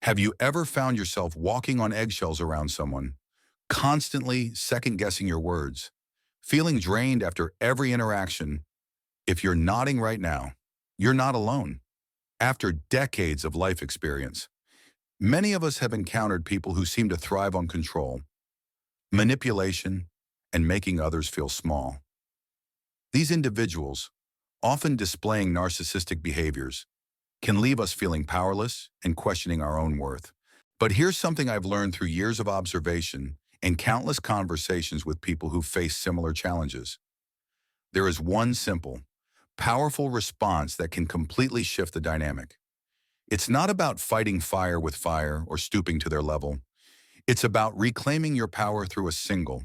Have you ever found yourself walking on eggshells around someone, constantly second-guessing your words, feeling drained after every interaction? If you're nodding right now, you're not alone. After decades of life experience, many of us have encountered people who seem to thrive on control, manipulation, and making others feel small. These individuals, often displaying narcissistic behaviors, can leave us feeling powerless and questioning our own worth. But here's something I've learned through years of observation and countless conversations with people who face similar challenges. There is one simple, powerful response that can completely shift the dynamic. It's not about fighting fire with fire or stooping to their level. It's about reclaiming your power through a single,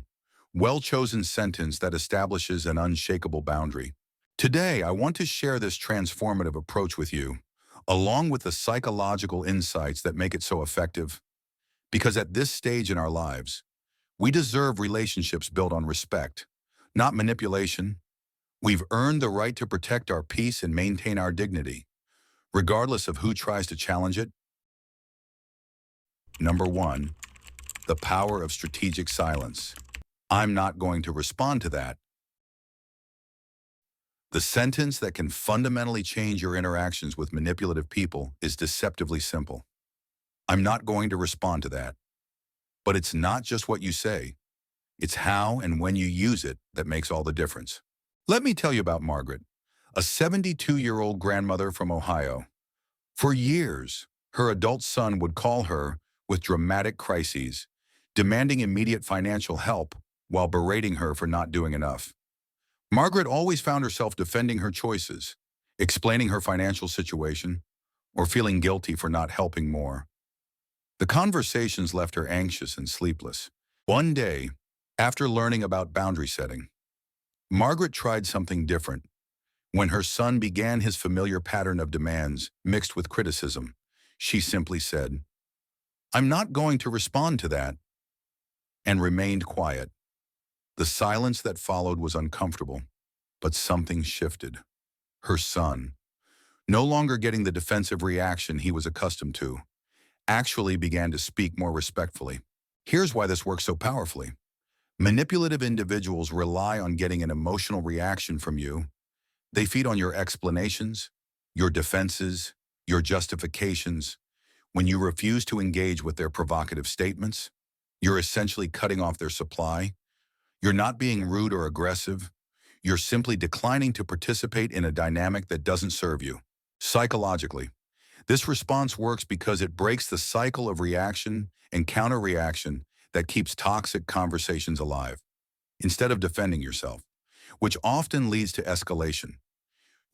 well-chosen sentence that establishes an unshakable boundary. Today, I want to share this transformative approach with you, along with the psychological insights that make it so effective. Because at this stage in our lives, we deserve relationships built on respect, not manipulation. We've earned the right to protect our peace and maintain our dignity, regardless of who tries to challenge it. Number 1, the power of strategic silence. I'm not going to respond to that. The sentence that can fundamentally change your interactions with manipulative people is deceptively simple. I'm not going to respond to that. But it's not just what you say. It's how and when you use it that makes all the difference. Let me tell you about Margaret, a 72-year-old grandmother from Ohio. For years, her adult son would call her with dramatic crises, demanding immediate financial help while berating her for not doing enough. Margaret always found herself defending her choices, explaining her financial situation, or feeling guilty for not helping more. The conversations left her anxious and sleepless. One day, after learning about boundary setting, Margaret tried something different. When her son began his familiar pattern of demands mixed with criticism, she simply said, "I'm not going to respond to that," and remained quiet. The silence that followed was uncomfortable, but something shifted. Her son, no longer getting the defensive reaction he was accustomed to, actually began to speak more respectfully. Here's why this works so powerfully. Manipulative individuals rely on getting an emotional reaction from you. They feed on your explanations, your defenses, your justifications. When you refuse to engage with their provocative statements, you're essentially cutting off their supply. You're not being rude or aggressive. You're simply declining to participate in a dynamic that doesn't serve you. Psychologically, this response works because it breaks the cycle of reaction and counter-reaction that keeps toxic conversations alive. Instead of defending yourself, which often leads to escalation,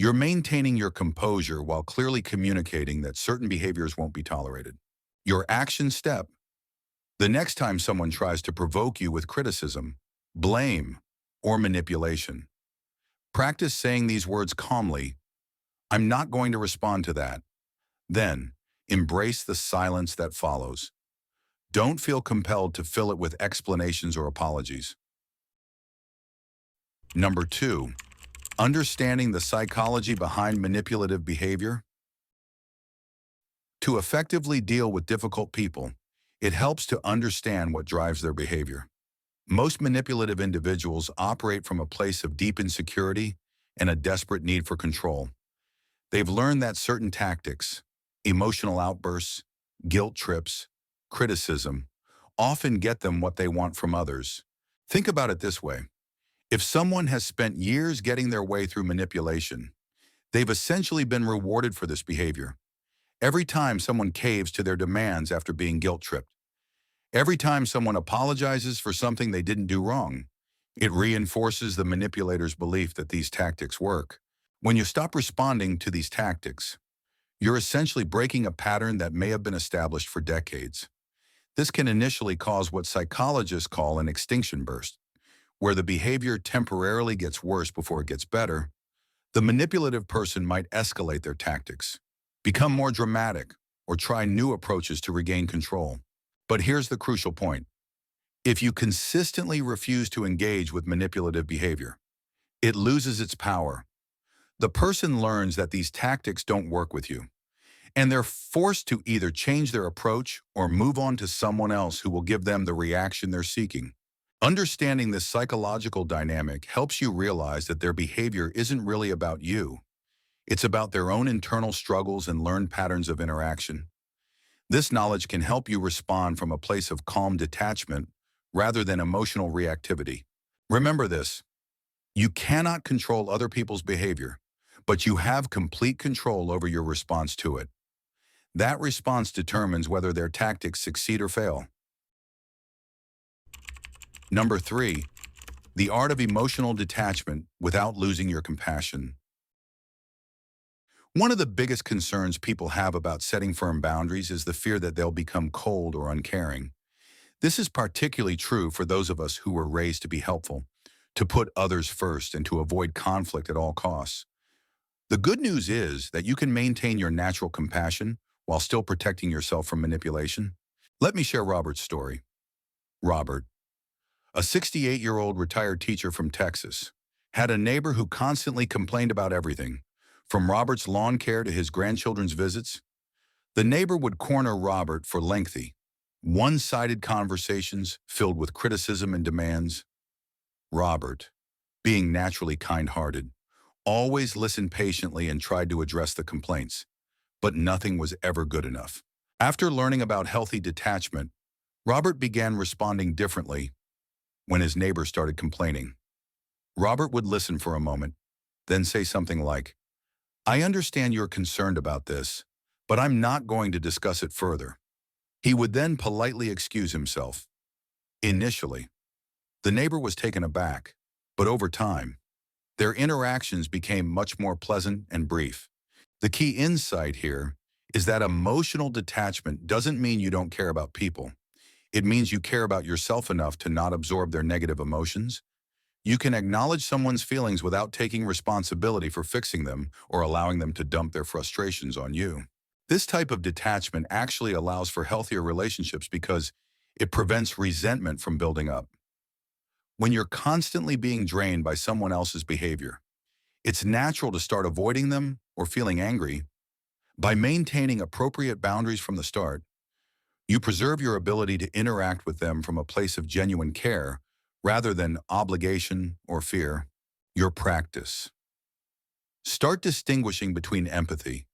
you're maintaining your composure while clearly communicating that certain behaviors won't be tolerated. Your action step: the next time someone tries to provoke you with criticism, blame, or manipulation, practice saying these words calmly. I'm not going to respond to that. Then, embrace the silence that follows. Don't feel compelled to fill it with explanations or apologies. Number 2, understanding the psychology behind manipulative behavior. To effectively deal with difficult people, it helps to understand what drives their behavior. Most manipulative individuals operate from a place of deep insecurity and a desperate need for control. They've learned that certain tactics, emotional outbursts, guilt trips, criticism, often get them what they want from others. Think about it this way. If someone has spent years getting their way through manipulation, they've essentially been rewarded for this behavior. Every time someone caves to their demands after being guilt-tripped, every time someone apologizes for something they didn't do wrong, it reinforces the manipulator's belief that these tactics work. When you stop responding to these tactics, you're essentially breaking a pattern that may have been established for decades. This can initially cause what psychologists call an extinction burst, where the behavior temporarily gets worse before it gets better. The manipulative person might escalate their tactics, become more dramatic, or try new approaches to regain control. But here's the crucial point. If you consistently refuse to engage with manipulative behavior, it loses its power. The person learns that these tactics don't work with you. and they're forced to either change their approach or move on to someone else who will give them the reaction they're seeking. Understanding this psychological dynamic helps you realize that their behavior isn't really about you. It's about their own internal struggles and learned patterns of interaction. This knowledge can help you respond from a place of calm detachment rather than emotional reactivity. Remember this: you cannot control other people's behavior, but you have complete control over your response to it. That response determines whether their tactics succeed or fail. Number 3, the art of emotional detachment without losing your compassion. One of the biggest concerns people have about setting firm boundaries is the fear that they'll become cold or uncaring. This is particularly true for those of us who were raised to be helpful, to put others first, and to avoid conflict at all costs. The good news is that you can maintain your natural compassion while still protecting yourself from manipulation. Let me share Robert's story. Robert, a 68-year-old retired teacher from Texas, had a neighbor who constantly complained about everything, from Robert's lawn care to his grandchildren's visits. The neighbor would corner Robert for lengthy, one-sided conversations filled with criticism and demands. Robert, being naturally kind-hearted, always listened patiently and tried to address the complaints, but nothing was ever good enough. After learning about healthy detachment, Robert began responding differently when his neighbor started complaining. Robert would listen for a moment, then say something like, "I understand you're concerned about this, but I'm not going to discuss it further." He would then politely excuse himself. Initially, the neighbor was taken aback, but over time, their interactions became much more pleasant and brief. The key insight here is that emotional detachment doesn't mean you don't care about people. It means you care about yourself enough to not absorb their negative emotions. You can acknowledge someone's feelings without taking responsibility for fixing them or allowing them to dump their frustrations on you. This type of detachment actually allows for healthier relationships because it prevents resentment from building up. When you're constantly being drained by someone else's behavior, it's natural to start avoiding them or feeling angry. By maintaining appropriate boundaries from the start, you preserve your ability to interact with them from a place of genuine care rather than obligation or fear. Your practice. Start distinguishing between empathy,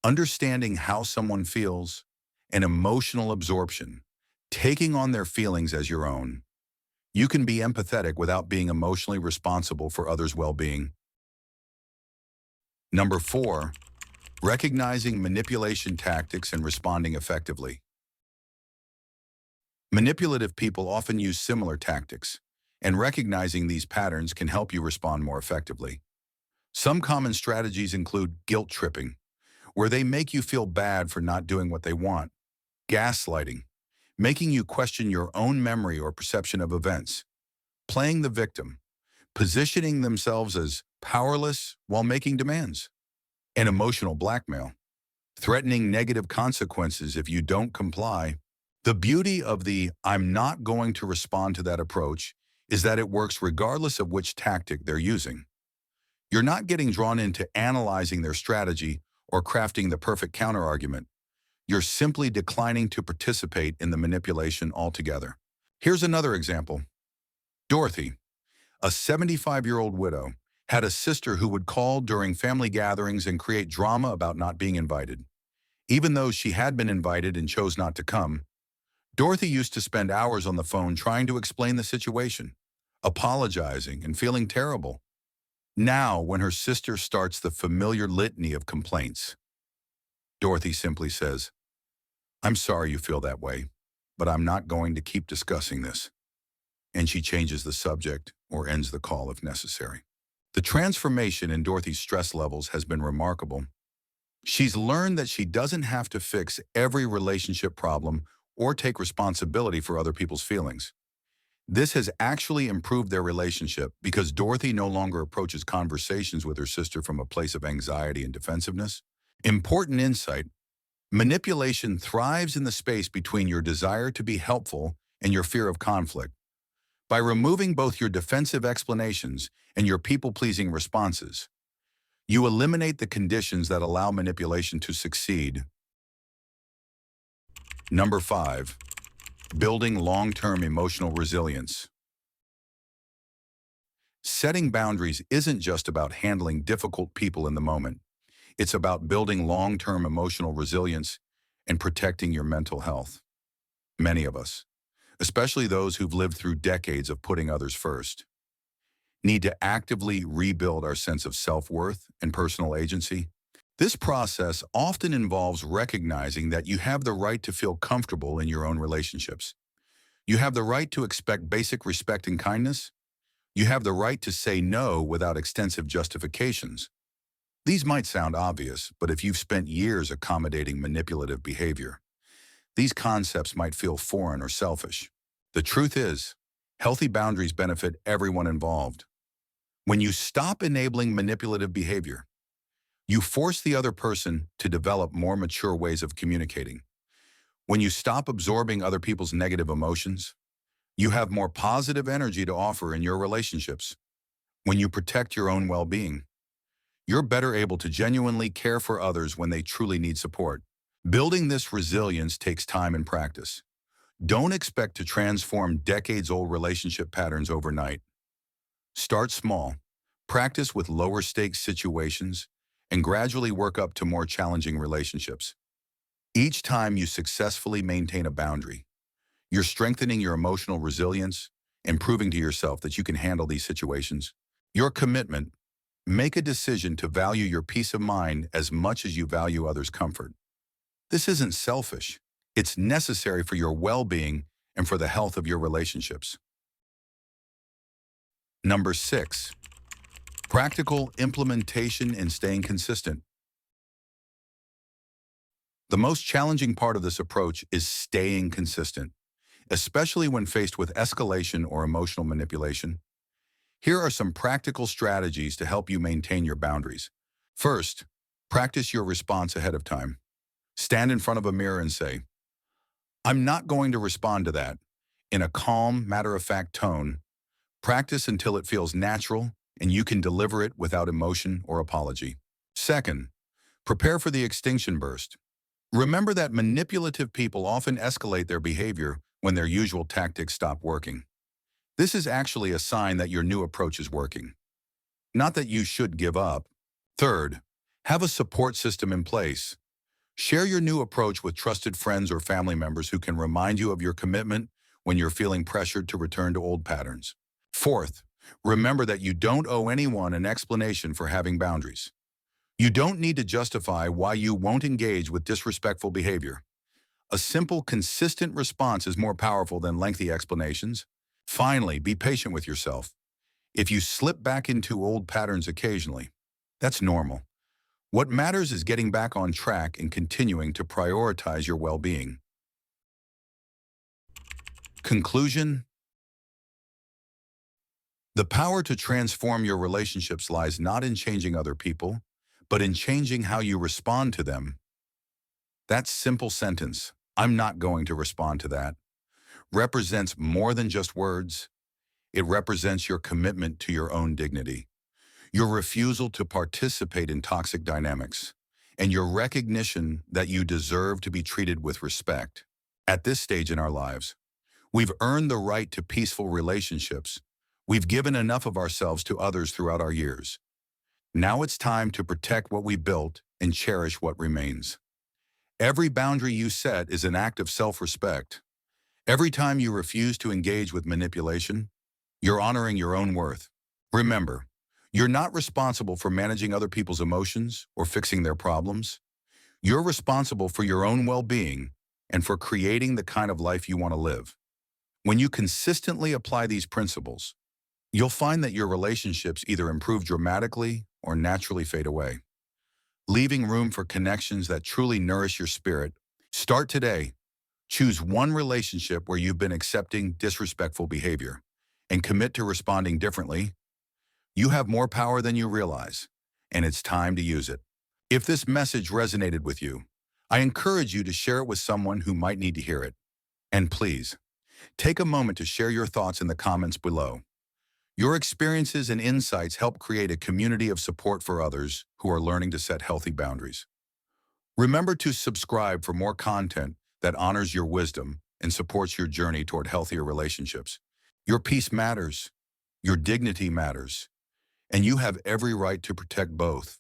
understanding how someone feels, and emotional absorption, taking on their feelings as your own. You can be empathetic without being emotionally responsible for others' well-being. Number 4, recognizing manipulation tactics and responding effectively. Manipulative people often use similar tactics, and recognizing these patterns can help you respond more effectively. Some common strategies include guilt tripping, where they make you feel bad for not doing what they want; gaslighting, making you question your own memory or perception of events; playing the victim, positioning themselves as powerless while making demands; and emotional blackmail, threatening negative consequences if you don't comply. The beauty of the "I'm not going to respond to that" approach is that it works regardless of which tactic they're using. You're not getting drawn into analyzing their strategy or crafting the perfect counterargument. You're simply declining to participate in the manipulation altogether. Here's another example. Dorothy, a 75-year-old widow, had a sister who would call during family gatherings and create drama about not being invited. Even though she had been invited and chose not to come, Dorothy used to spend hours on the phone trying to explain the situation, apologizing and feeling terrible. Now, when her sister starts the familiar litany of complaints, Dorothy simply says, "I'm sorry you feel that way, but I'm not going to keep discussing this." And she changes the subject or ends the call if necessary. The transformation in Dorothy's stress levels has been remarkable. She's learned that she doesn't have to fix every relationship problem or take responsibility for other people's feelings. This has actually improved their relationship because Dorothy no longer approaches conversations with her sister from a place of anxiety and defensiveness. Important insight: manipulation thrives in the space between your desire to be helpful and your fear of conflict. By removing both your defensive explanations and your people-pleasing responses, you eliminate the conditions that allow manipulation to succeed Number 5, building long-term emotional resilience. Setting boundaries isn't just about handling difficult people in the moment. It's about building long-term emotional resilience and protecting your mental health. Many of us, especially those who've lived through decades of putting others first, need to actively rebuild our sense of self-worth and personal agency. This process often involves recognizing that you have the right to feel comfortable in your own relationships. You have the right to expect basic respect and kindness. You have the right to say no without extensive justifications. These might sound obvious, but if you've spent years accommodating manipulative behavior, these concepts might feel foreign or selfish. The truth is, healthy boundaries benefit everyone involved. When you stop enabling manipulative behavior, you force the other person to develop more mature ways of communicating. When you stop absorbing other people's negative emotions, you have more positive energy to offer in your relationships. When you protect your own well-being, you're better able to genuinely care for others when they truly need support. Building this resilience takes time and practice. Don't expect to transform decades-old relationship patterns overnight. Start small, practice with lower-stakes situations, and gradually work up to more challenging relationships. Each time you successfully maintain a boundary, you're strengthening your emotional resilience and proving to yourself that you can handle these situations. Your commitment: make a decision to value your peace of mind as much as you value others' comfort. This isn't selfish. It's necessary for your well-being and for the health of your relationships. Number 6, practical implementation and staying consistent. The most challenging part of this approach is staying consistent, especially when faced with escalation or emotional manipulation. Here are some practical strategies to help you maintain your boundaries. First, practice your response ahead of time. Stand in front of a mirror and say, "I'm not going to respond to that," in a calm, matter-of-fact tone. Practice until it feels natural and you can deliver it without emotion or apology. Second, prepare for the extinction burst. Remember that manipulative people often escalate their behavior when their usual tactics stop working. This is actually a sign that your new approach is working, not that you should give up. Third, have a support system in place. Share your new approach with trusted friends or family members who can remind you of your commitment when you're feeling pressured to return to old patterns. Fourth, remember that you don't owe anyone an explanation for having boundaries. You don't need to justify why you won't engage with disrespectful behavior. A simple, consistent response is more powerful than lengthy explanations. Finally, be patient with yourself. If you slip back into old patterns occasionally, that's normal. What matters is getting back on track and continuing to prioritize your well-being. Conclusion: the power to transform your relationships lies not in changing other people, but in changing how you respond to them. That simple sentence, "I'm not going to respond to that," represents more than just words. It represents your commitment to your own dignity, your refusal to participate in toxic dynamics, and your recognition that you deserve to be treated with respect. At this stage in our lives, we've earned the right to peaceful relationships. We've given enough of ourselves to others throughout our years. Now it's time to protect what we built and cherish what remains. Every boundary you set is an act of self-respect. Every time you refuse to engage with manipulation, you're honoring your own worth. Remember, you're not responsible for managing other people's emotions or fixing their problems. You're responsible for your own well-being and for creating the kind of life you want to live. When you consistently apply these principles, you'll find that your relationships either improve dramatically or naturally fade away, leaving room for connections that truly nourish your spirit. Start today. Choose one relationship where you've been accepting disrespectful behavior and commit to responding differently. You have more power than you realize, and it's time to use it. If this message resonated with you, I encourage you to share it with someone who might need to hear it. And please, take a moment to share your thoughts in the comments below. Your experiences and insights help create a community of support for others who are learning to set healthy boundaries. Remember to subscribe for more content that honors your wisdom and supports your journey toward healthier relationships. Your peace matters, your dignity matters, and you have every right to protect both.